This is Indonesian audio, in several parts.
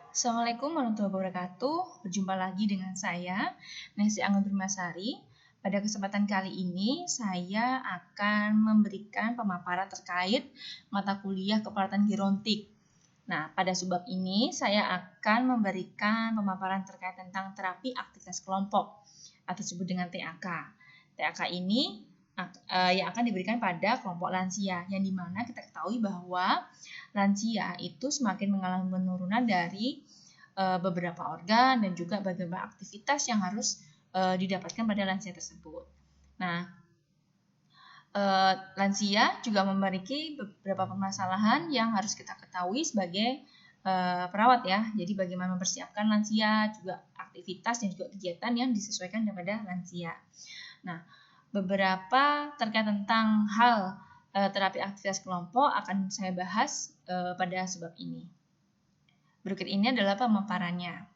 Assalamualaikum warahmatullahi wabarakatuh. Berjumpa lagi dengan saya, Nesi Anggun Primasari. Pada kesempatan kali ini, saya akan memberikan pemaparan terkait mata kuliah keperawatan gerontik. Nah, pada subbab ini, saya akan memberikan pemaparan terkait tentang terapi aktivitas kelompok, atau disebut dengan TAK. TAK ini yang akan diberikan pada kelompok lansia, yang dimana kita ketahui bahwa lansia itu semakin mengalami penurunan dari beberapa organ dan juga beberapa aktivitas yang harus didapatkan pada lansia tersebut. Nah, lansia juga memiliki beberapa permasalahan yang harus kita ketahui sebagai perawat ya. Jadi bagaimana mempersiapkan lansia, juga aktivitas dan juga kegiatan yang disesuaikan kepada lansia. Nah, beberapa terkait tentang hal terapi aktivitas kelompok akan saya bahas pada sebab ini. Berikut ini adalah pemaparannya.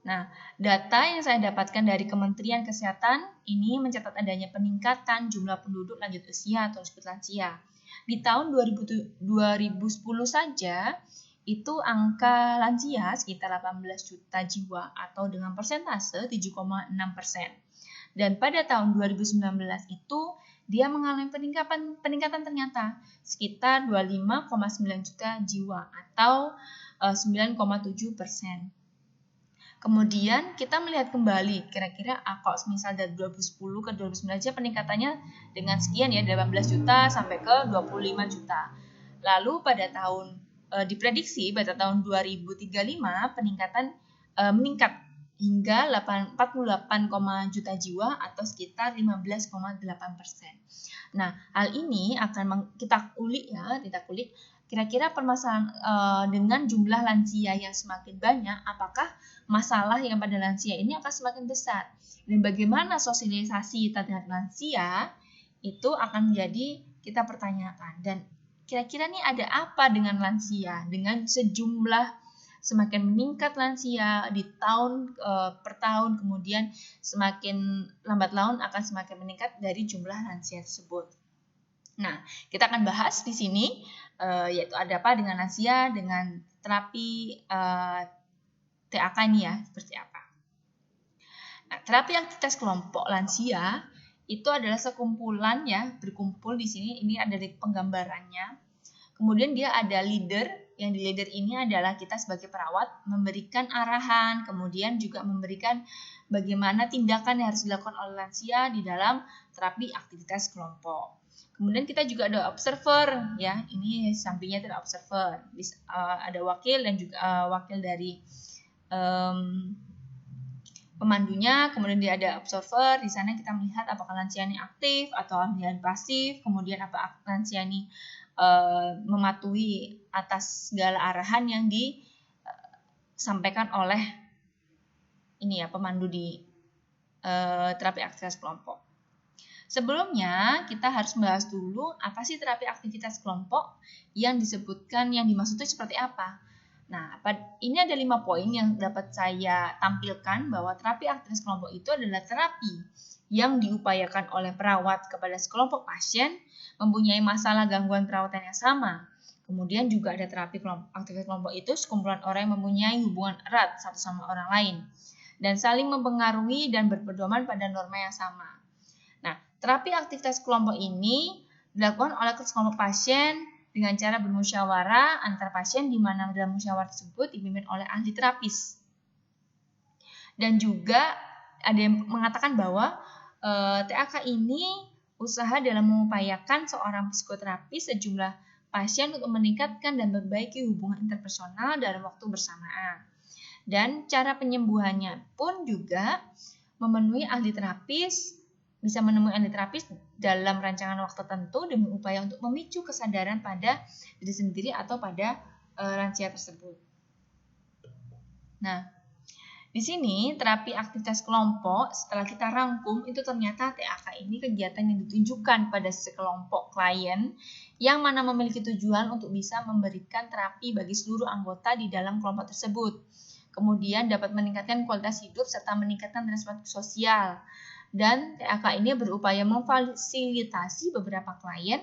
Nah, data yang saya dapatkan dari Kementerian Kesehatan ini mencatat adanya peningkatan jumlah penduduk lanjut usia atau disebut lansia. Di tahun 2010 saja, itu angka lansia sekitar 18 juta jiwa atau dengan persentase 7,6%. Dan pada tahun 2019 itu dia mengalami peningkatan ternyata sekitar 25,9 juta jiwa atau 9,7%. Kemudian kita melihat kembali kira-kira kalau misal dari 2010 ke 2019 aja peningkatannya dengan sekian ya 18 juta sampai ke 25 juta. Lalu pada tahun diprediksi pada tahun 2035 peningkatan meningkat hingga 48, juta jiwa atau sekitar 15,8%. Nah, hal ini akan kita kulik kira-kira permasalahan dengan jumlah lansia yang semakin banyak, apakah masalah yang pada lansia ini akan semakin besar, dan bagaimana sosialisasi terhadap lansia itu akan menjadi kita pertanyakan. Dan kira-kira nih ada apa dengan lansia, dengan sejumlah semakin meningkat lansia di tahun per tahun, kemudian semakin lambat laun akan semakin meningkat dari jumlah lansia tersebut. Nah, kita akan bahas di sini yaitu ada apa dengan lansia, dengan terapi TAK ini ya, seperti apa. Nah, terapi aktivitas kelompok lansia itu adalah sekumpulan ya, berkumpul di sini, ini ada di penggambarannya. Kemudian dia ada leader, yang di leader ini adalah kita sebagai perawat memberikan arahan, kemudian juga memberikan bagaimana tindakan yang harus dilakukan oleh lansia di dalam terapi aktivitas kelompok. Kemudian kita juga ada observer ya, ini sampingnya ada observer, ada wakil dan juga wakil dari pemandunya. Kemudian dia ada observer, di sana kita melihat apakah lansia ini aktif atau lansia pasif, kemudian apa lansia ini mematuhi atas segala arahan yang disampaikan oleh ini ya pemandu di terapi aktivitas kelompok. Sebelumnya kita harus membahas dulu apa sih terapi aktivitas kelompok yang disebutkan, yang dimaksud itu seperti apa. Nah, ini ada 5 poin yang dapat saya tampilkan bahwa terapi aktivitas kelompok itu adalah terapi yang diupayakan oleh perawat kepada sekelompok pasien mempunyai masalah gangguan perawatan yang sama. Kemudian juga ada terapi aktivitas kelompok itu sekumpulan orang yang mempunyai hubungan erat satu sama orang lain dan saling mempengaruhi dan berpedoman pada norma yang sama. Nah, terapi aktivitas kelompok ini dilakukan oleh sekelompok pasien dengan cara bermusyawarah antar pasien, di mana dalam musyawarah tersebut dipimpin oleh ahli terapis. Dan juga ada yang mengatakan bahwa TAK ini usaha dalam mengupayakan seorang psikoterapis sejumlah pasien untuk meningkatkan dan memperbaiki hubungan interpersonal dalam waktu bersamaan. Dan cara penyembuhannya pun juga memenuhi ahli terapis, bisa menemui ahli terapis dalam rancangan waktu tertentu demi upaya untuk memicu kesadaran pada diri sendiri atau pada lansia tersebut. Nah, di sini terapi aktivitas kelompok setelah kita rangkum itu ternyata TAK ini kegiatan yang ditunjukkan pada sekelompok klien yang mana memiliki tujuan untuk bisa memberikan terapi bagi seluruh anggota di dalam kelompok tersebut. Kemudian dapat meningkatkan kualitas hidup serta meningkatkan respons sosial. Dan TAK ini berupaya memfasilitasi beberapa klien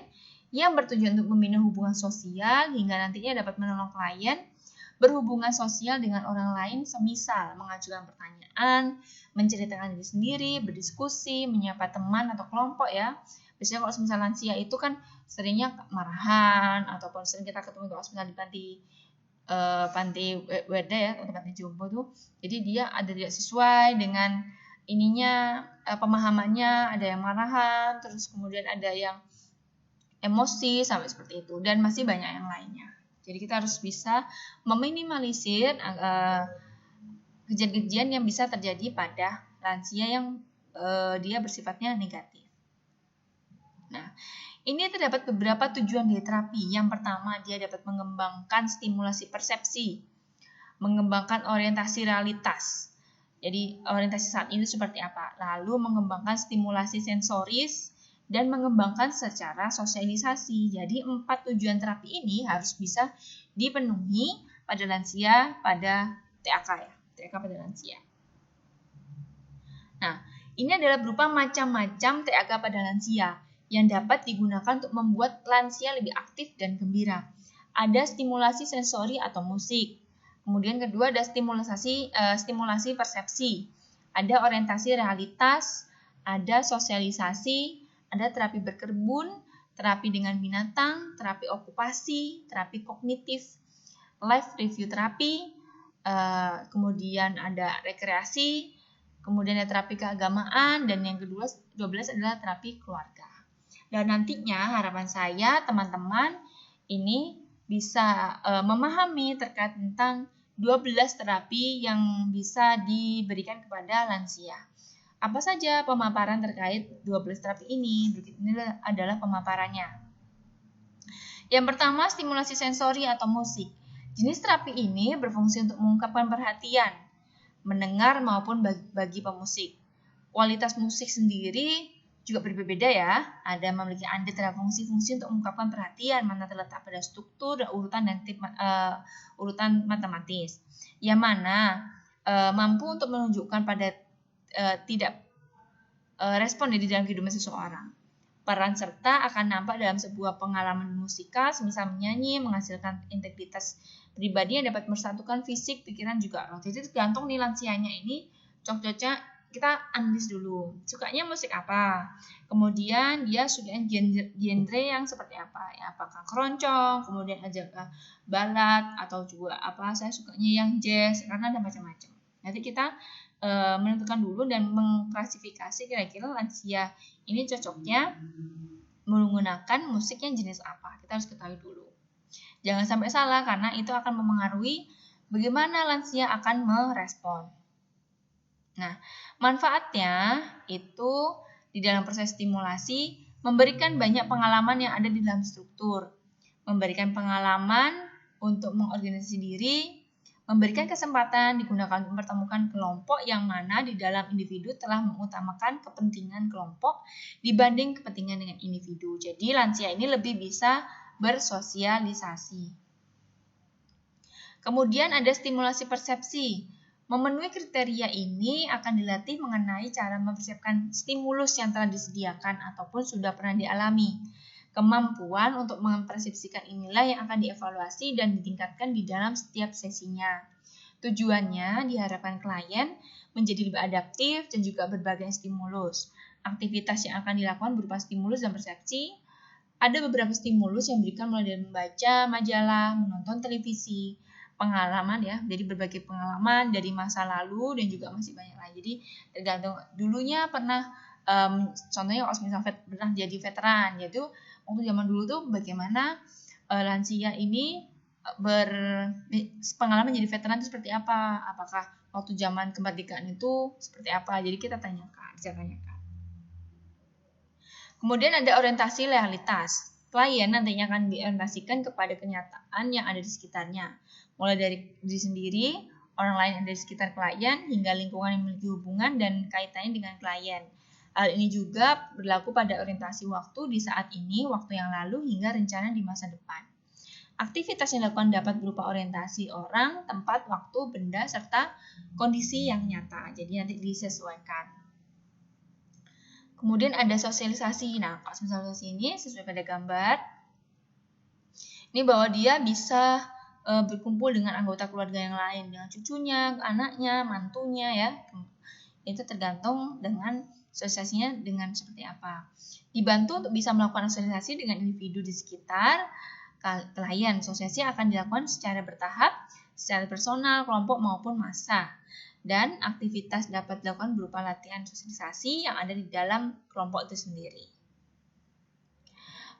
yang bertujuan untuk membina hubungan sosial hingga nantinya dapat menolong klien berhubungan sosial dengan orang lain, semisal mengajukan pertanyaan, menceritakan diri sendiri, berdiskusi, menyapa teman atau kelompok ya. Biasanya kalau misal lansia itu kan seringnya marahan ataupun sering kita ketemu kalau misal di panti Weda ya atau panti jompo tuh. Jadi dia ada tidak sesuai dengan ininya, pemahamannya, ada yang marahan, terus kemudian ada yang emosi sampai seperti itu, dan masih banyak yang lainnya. Jadi kita harus bisa meminimalisir kejadian-kejadian yang bisa terjadi pada lansia yang dia bersifatnya negatif. Nah, ini terdapat beberapa tujuan dari terapi. Yang pertama, dia dapat mengembangkan stimulasi persepsi, mengembangkan orientasi realitas. Jadi orientasi saat ini seperti apa? Lalu mengembangkan stimulasi sensoris dan mengembangkan secara sosialisasi. Jadi 4 tujuan terapi ini harus bisa dipenuhi pada lansia pada TAK ya, TAK pada lansia. Nah, ini adalah berupa macam-macam TAK pada lansia yang dapat digunakan untuk membuat lansia lebih aktif dan gembira. Ada stimulasi sensori atau musik. Kemudian kedua ada stimulasi persepsi. Ada orientasi realitas, ada sosialisasi, ada terapi berkebun, terapi dengan binatang, terapi okupasi, terapi kognitif, life review terapi, kemudian ada rekreasi, kemudian ada terapi keagamaan, dan yang kedua 12 adalah terapi keluarga. Dan nantinya harapan saya teman-teman ini bisa memahami terkait tentang 12 terapi yang bisa diberikan kepada lansia. Apa saja pemaparan terkait 12 terapi ini? Ini adalah pemaparannya. Yang pertama, stimulasi sensori atau musik. Jenis terapi ini berfungsi untuk mengungkapkan perhatian, mendengar maupun bagi pemusik. Kualitas musik sendiri juga berbeda ya. Ada memiliki terhadap fungsi-fungsi untuk mengungkapkan perhatian, mana terletak pada struktur, urutan dan urutan matematis. Yang mana mampu untuk menunjukkan pada tidak respon di dalam kehidupan seseorang. Peran serta akan nampak dalam sebuah pengalaman musikal, semisal menyanyi, menghasilkan integritas pribadi yang dapat menyatukan fisik, pikiran juga roh. Jadi tergantung nih lansianya ini cocoknya kita analis dulu. Sukanya musik apa? Kemudian dia suka genre yang seperti apa? Ya, apakah keroncong, kemudian ada balad atau juga apa? Saya sukanya yang jazz karena ada macam-macam. Nanti kita menentukan dulu dan mengklasifikasi kira-kira lansia ini cocoknya menggunakan musik yang jenis apa. Kita harus ketahui dulu. Jangan sampai salah karena itu akan memengaruhi bagaimana lansia akan merespon. Nah, manfaatnya itu di dalam proses stimulasi memberikan banyak pengalaman yang ada di dalam struktur, memberikan pengalaman untuk mengorganisasi diri, memberikan kesempatan digunakan untuk mempertemukan kelompok yang mana di dalam individu telah mengutamakan kepentingan kelompok dibanding kepentingan dengan individu. Jadi lansia ini lebih bisa bersosialisasi. Kemudian ada stimulasi persepsi. Memenuhi kriteria ini akan dilatih mengenai cara mempersiapkan stimulus yang telah disediakan ataupun sudah pernah dialami. Kemampuan untuk mempersepsikan inilah yang akan dievaluasi dan ditingkatkan di dalam setiap sesinya. Tujuannya diharapkan klien menjadi lebih adaptif dan juga berbagai stimulus. Aktivitas yang akan dilakukan berupa stimulus dan persepsi. Ada beberapa stimulus yang diberikan mulai dari membaca majalah, menonton televisi, pengalaman ya, jadi berbagai pengalaman dari masa lalu dan juga masih banyak lagi. Jadi tergantung dulunya pernah contohnya kalau misalnya pernah jadi veteran, yaitu waktu zaman dulu tuh bagaimana lansia ini pengalaman jadi veteran itu seperti apa, apakah waktu zaman kemerdekaan itu seperti apa, jadi kita tanyakan. Kemudian ada orientasi realitas. Klien nantinya akan diorientasikan kepada kenyataan yang ada di sekitarnya, mulai dari diri sendiri, orang lain yang ada di sekitar klien, hingga lingkungan yang memiliki hubungan dan kaitannya dengan klien. Hal ini juga berlaku pada orientasi waktu di saat ini, waktu yang lalu, hingga rencana di masa depan. Aktivitas yang dilakukan dapat berupa orientasi orang, tempat, waktu, benda, serta kondisi yang nyata. Jadi nanti disesuaikan. Kemudian ada sosialisasi. Nah, kalau sosialisasi ini sesuai pada gambar. Ini bahwa dia bisa berkumpul dengan anggota keluarga yang lain, dengan cucunya, anaknya, mantunya ya. Itu tergantung dengan sosialisasinya dengan seperti apa. Dibantu untuk bisa melakukan sosialisasi dengan individu di sekitar klien. Sosialisasi akan dilakukan secara bertahap, secara personal, kelompok maupun massa. Dan aktivitas dapat dilakukan berupa latihan sosialisasi yang ada di dalam kelompok itu sendiri.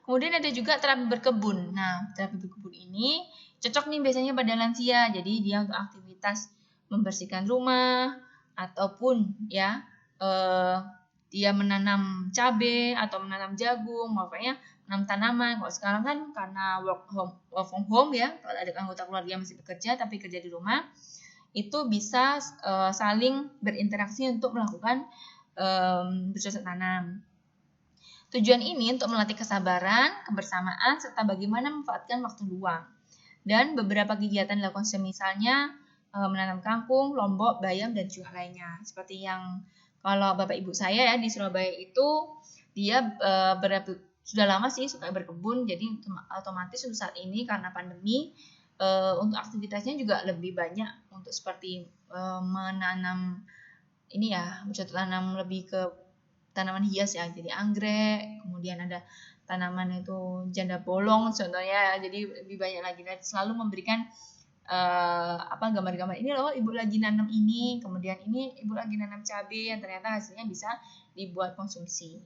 Kemudian ada juga terapi berkebun. Nah, terapi berkebun ini cocok nih biasanya pada lansia. Jadi dia untuk aktivitas membersihkan rumah ataupun ya dia menanam cabai atau menanam jagung, makanya menanam tanaman. Kalau sekarang kan karena work from home ya, kalau ada anggota keluarga yang masih bekerja tapi kerja di rumah, itu bisa saling berinteraksi untuk melakukan bercocok tanam. Tujuan ini untuk melatih kesabaran, kebersamaan, serta bagaimana memanfaatkan waktu luang. Dan beberapa kegiatan dilakukan misalnya menanam kangkung, lombok, bayam, dan juga lainnya. Seperti yang kalau Bapak Ibu saya ya di Surabaya itu, dia sudah lama sih suka berkebun, jadi otomatis untuk saat ini karena pandemi, untuk aktivitasnya juga lebih banyak untuk seperti menanam ini ya, bercocok tanam lebih ke tanaman hias ya, jadi anggrek, kemudian ada tanaman itu janda bolong contohnya, jadi lebih banyak lagi. Dan selalu memberikan gambar-gambar, ini loh ibu lagi nanam ini, kemudian ini ibu lagi nanam cabai yang ternyata hasilnya bisa dibuat konsumsi.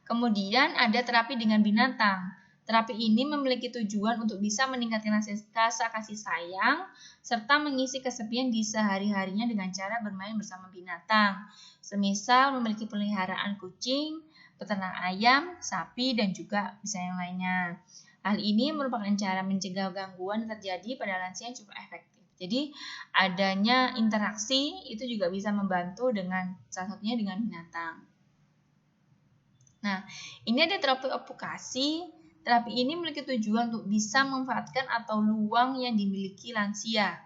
Kemudian ada terapi dengan binatang. Terapi ini memiliki tujuan untuk bisa meningkatkan rasa kasih sayang serta mengisi kesepian di sehari-harinya dengan cara bermain bersama binatang. Semisal memiliki peliharaan kucing, peternak ayam, sapi, dan juga bisa yang lainnya. Hal ini merupakan cara mencegah gangguan terjadi pada lansia yang cukup efektif. Jadi adanya interaksi itu juga bisa membantu dengan salah satunya dengan binatang. Nah, ini ada terapi advokasi. Terapi ini memiliki tujuan untuk bisa memanfaatkan atau luang yang dimiliki lansia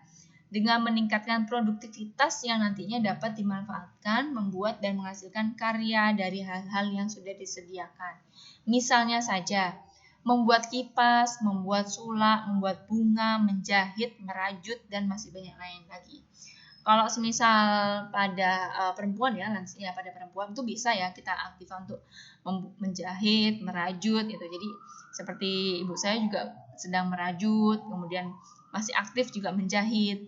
dengan meningkatkan produktivitas yang nantinya dapat dimanfaatkan, membuat dan menghasilkan karya dari hal-hal yang sudah disediakan. Misalnya saja, membuat kipas, membuat sulak, membuat bunga, menjahit, merajut, dan masih banyak lain lagi. Kalau semisal pada perempuan ya, lansia pada perempuan itu bisa ya kita aktifkan untuk menjahit, merajut gitu. Jadi seperti ibu saya juga sedang merajut, kemudian masih aktif juga menjahit.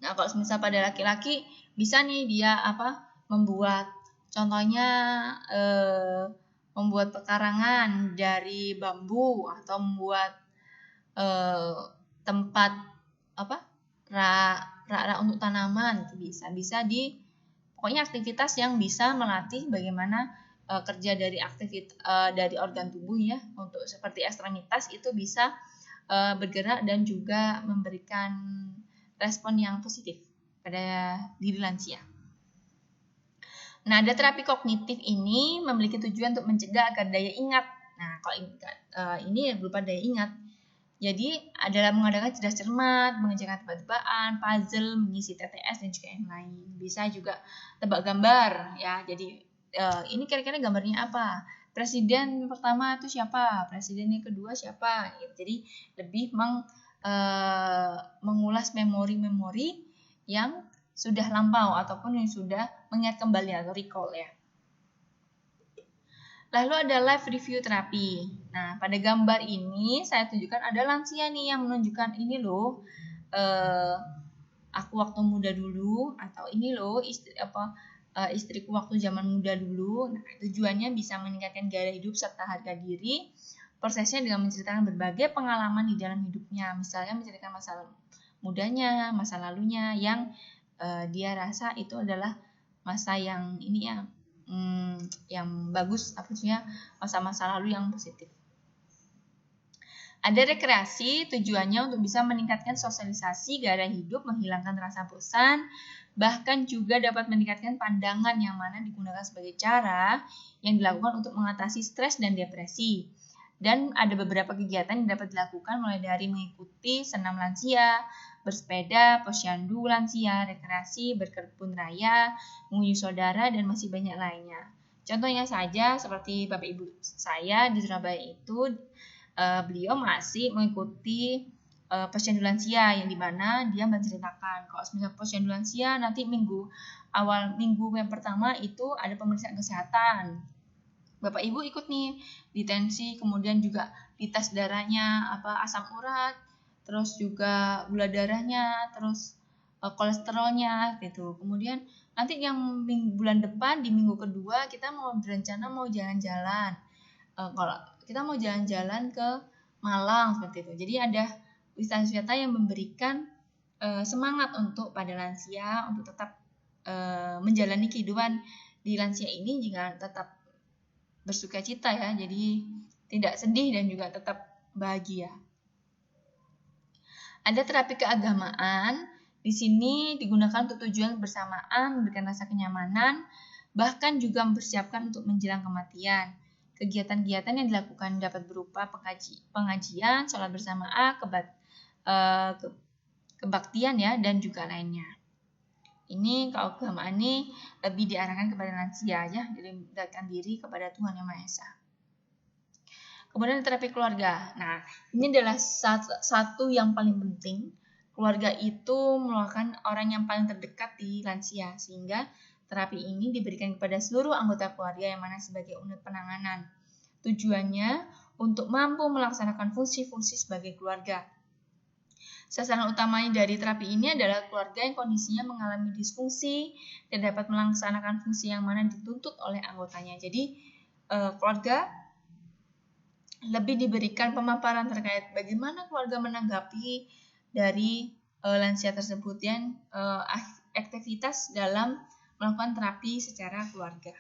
Nah, kalau semisal pada laki-laki bisa nih dia membuat contohnya membuat pekarangan dari bambu atau membuat tempat rak untuk tanaman, itu bisa pokoknya aktivitas yang bisa melatih bagaimana kerja dari dari organ tubuh ya, untuk seperti ekstremitas itu bisa bergerak dan juga memberikan respon yang positif pada diri lansia. Nah, ada terapi kognitif ini memiliki tujuan untuk mencegah agar daya ingat. Nah, kalau ini berupa daya ingat. Jadi adalah mengadakan cerdas cermat, mengerjakan tebak-tebakan, puzzle, mengisi TTS dan juga yang lain. Bisa juga tebak gambar ya. Jadi ini kira-kira gambarnya apa? Presiden pertama itu siapa? Presiden yang kedua siapa? Jadi lebih mengulas memori-memori yang sudah lampau ataupun yang sudah mengingat kembali atau recall ya. Lalu ada live review terapi. Nah, pada gambar ini saya tunjukkan ada lansia nih yang menunjukkan ini loh, aku waktu muda dulu, atau ini loh istriku waktu zaman muda dulu. Nah, tujuannya bisa meningkatkan gaya hidup serta harga diri. Prosesnya dengan menceritakan berbagai pengalaman di dalam hidupnya, misalnya menceritakan masa mudanya, masa lalunya yang dia rasa itu adalah masa yang ini ya. Yang bagus, maksudnya masa-masa lalu yang positif. Ada rekreasi, tujuannya untuk bisa meningkatkan sosialisasi gaya hidup, menghilangkan rasa bosan, bahkan juga dapat meningkatkan pandangan yang mana digunakan sebagai cara yang dilakukan untuk mengatasi stres dan depresi. Dan ada beberapa kegiatan yang dapat dilakukan mulai dari mengikuti senam lansia, bersepeda, posyandu lansia, rekreasi, berkebun raya, mengunjungi saudara, dan masih banyak lainnya. Contohnya saja seperti Bapak Ibu saya di Surabaya itu beliau masih mengikuti posyandu lansia, yang dimana dia menceritakan kalau misalnya posyandu lansia nanti awal minggu yang pertama itu ada pemeriksaan kesehatan. Bapak Ibu ikut nih di tensi, kemudian juga di tes darahnya, asam urat, terus juga gula darahnya, terus kolesterolnya gitu. Kemudian nanti yang bulan depan di minggu kedua kita mau berencana mau jalan-jalan. Kalau kita mau jalan-jalan ke Malang seperti itu. Jadi ada wisata-wisata yang memberikan semangat untuk pada lansia untuk tetap menjalani kehidupan di lansia ini jika tetap bersuka cita ya, jadi tidak sedih dan juga tetap bahagia. Ada terapi keagamaan, di sini digunakan untuk tujuan bersamaan, memberikan rasa kenyamanan, bahkan juga mempersiapkan untuk menjelang kematian. Kegiatan-kegiatan yang dilakukan dapat berupa pengajian, sholat berjamaah, kebaktian ya, dan juga lainnya. Ini keagamaan ini lebih diarahkan kepada lansia ya, jadi mendekatkan diri kepada Tuhan Yang Maha Esa. Kemudian terapi keluarga. Nah, ini adalah satu yang paling penting. Keluarga itu merupakan orang yang paling terdekat di lansia, sehingga terapi ini diberikan kepada seluruh anggota keluarga yang mana sebagai unit penanganan. Tujuannya untuk mampu melaksanakan fungsi-fungsi sebagai keluarga. Sasaran utamanya dari terapi ini adalah keluarga yang kondisinya mengalami disfungsi dan dapat melaksanakan fungsi yang mana dituntut oleh anggotanya. Jadi keluarga lebih diberikan pemaparan terkait bagaimana keluarga menanggapi dari lansia tersebut dan aktivitas dalam melakukan terapi secara keluarga.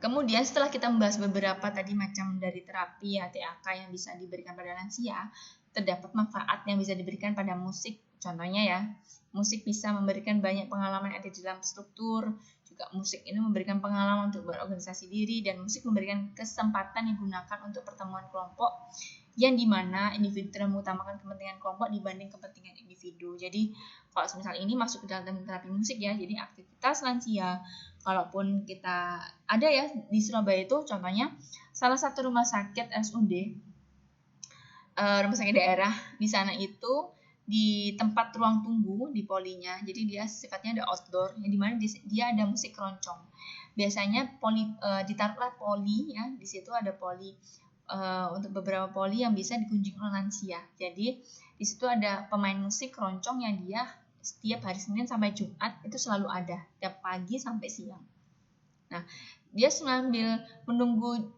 Kemudian setelah kita membahas beberapa tadi macam dari terapi ya TAK yang bisa diberikan pada lansia, terdapat manfaat yang bisa diberikan pada musik. Contohnya ya, musik bisa memberikan banyak pengalaman yang ada di dalam struktur. Juga musik ini memberikan pengalaman untuk berorganisasi diri, dan musik memberikan kesempatan digunakan untuk pertemuan kelompok yang dimana individu mengutamakan kepentingan kelompok dibanding kepentingan individu. Jadi kalau misal ini masuk ke dalam terapi musik ya, jadi aktivitas lansia, kalaupun kita ada ya di Surabaya itu contohnya salah satu rumah sakit RSUD, rumah sakit daerah di sana itu di tempat ruang tunggu di polinya, jadi dia sifatnya ada outdoor, yang dimana dia ada musik keroncong. Biasanya ditaruhlah poli ya, di situ ada poli untuk beberapa poli yang bisa dikunjungi oleh lansia. Jadi di situ ada pemain musik keroncong yang dia setiap hari Senin sampai Jumat itu selalu ada, tiap pagi sampai siang. Nah, dia sambil menunggu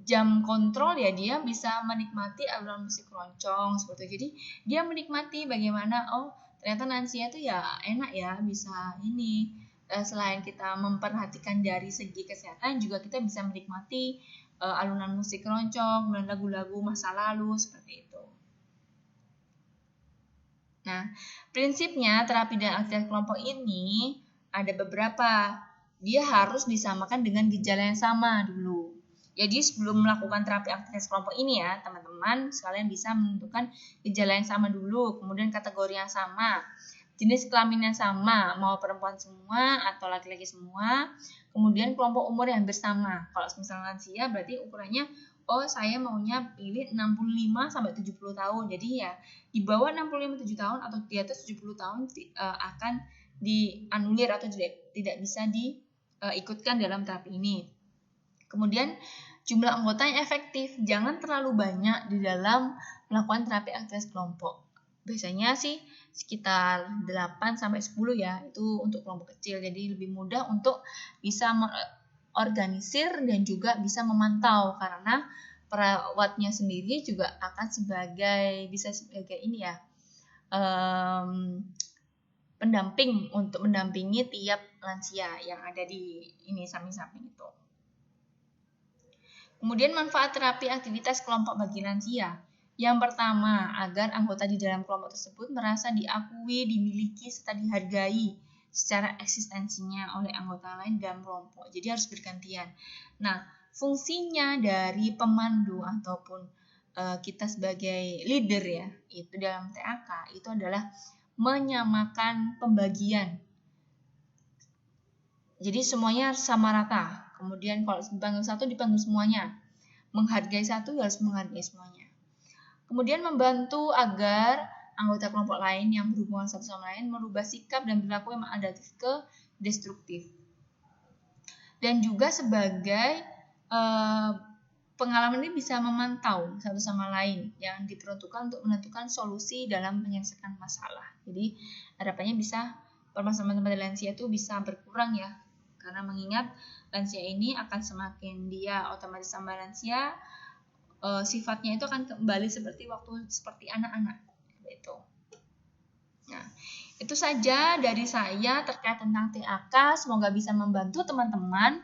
jam kontrol ya, dia bisa menikmati alunan musik keroncong seperti itu. Jadi dia menikmati bagaimana ternyata lansia itu ya enak ya, bisa ini selain kita memperhatikan dari segi kesehatan, juga kita bisa menikmati alunan musik keroncong dan lagu-lagu masa lalu seperti itu. Nah, prinsipnya terapi dan aktivitas kelompok ini ada beberapa. Dia harus disamakan dengan gejala yang sama dulu. Jadi sebelum melakukan terapi aktivitas kelompok ini ya, teman-teman sekalian bisa menentukan gejala yang sama dulu, kemudian kategori yang sama, jenis kelamin yang sama, mau perempuan semua atau laki-laki semua, kemudian kelompok umur yang bersama. Kalau misalnya lansia berarti ukurannya saya maunya pilih 65 sampai 70 tahun. Jadi ya di bawah 65 7 tahun atau di atas 70 tahun akan dianulir atau tidak bisa diikutkan dalam terapi ini. Kemudian jumlah anggota yang efektif, jangan terlalu banyak di dalam melakukan terapi aktivitas kelompok. Biasanya sih sekitar 8 sampai 10 ya, itu untuk kelompok kecil. Jadi lebih mudah untuk bisa organisir dan juga bisa memantau, karena perawatnya sendiri juga akan bisa sebagai ini ya, pendamping untuk mendampingi tiap lansia yang ada di ini samping-samping itu. Kemudian manfaat terapi aktivitas kelompok bagi lansia. Yang pertama, agar anggota di dalam kelompok tersebut merasa diakui, dimiliki, serta dihargai secara eksistensinya oleh anggota lain dalam kelompok. Jadi harus bergantian. Nah, fungsinya dari pemandu ataupun kita sebagai leader ya, itu dalam TAK itu adalah menyamakan pembagian. Jadi semuanya sama rata. Kemudian kalau dipanggil satu dipanggil semuanya. menghargai satu harus menghargai semuanya. Kemudian membantu agar anggota kelompok lain yang berhubungan satu sama lain merubah sikap dan perilaku yang adaptif ke destruktif. Dan juga sebagai pengalaman ini bisa memantau satu sama lain yang diperuntukkan untuk menentukan solusi dalam menyelesaikan masalah. Jadi harapannya bisa permasalahan pada lansia itu bisa berkurang ya, karena mengingat lansia ini akan semakin dia otomatis tambah lansia, sifatnya itu akan kembali seperti anak-anak itu. Nah, itu saja dari saya terkait tentang TAK. Semoga bisa membantu teman-teman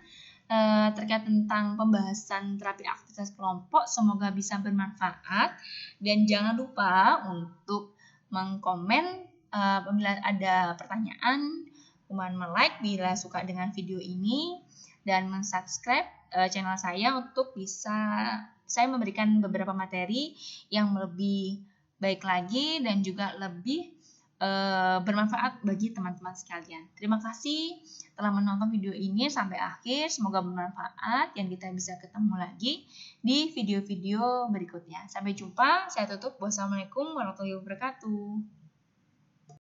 terkait tentang pembahasan terapi aktivitas kelompok. Semoga bisa bermanfaat, dan jangan lupa untuk mengkomen apabila ada pertanyaan, kemudian like bila suka dengan video ini, dan mensubscribe channel saya untuk bisa saya memberikan beberapa materi yang lebih baik lagi dan juga lebih bermanfaat bagi teman-teman sekalian. Terima kasih telah menonton video ini sampai akhir. Semoga bermanfaat dan kita bisa ketemu lagi di video-video berikutnya. Sampai jumpa. Saya tutup. Wassalamualaikum warahmatullahi wabarakatuh.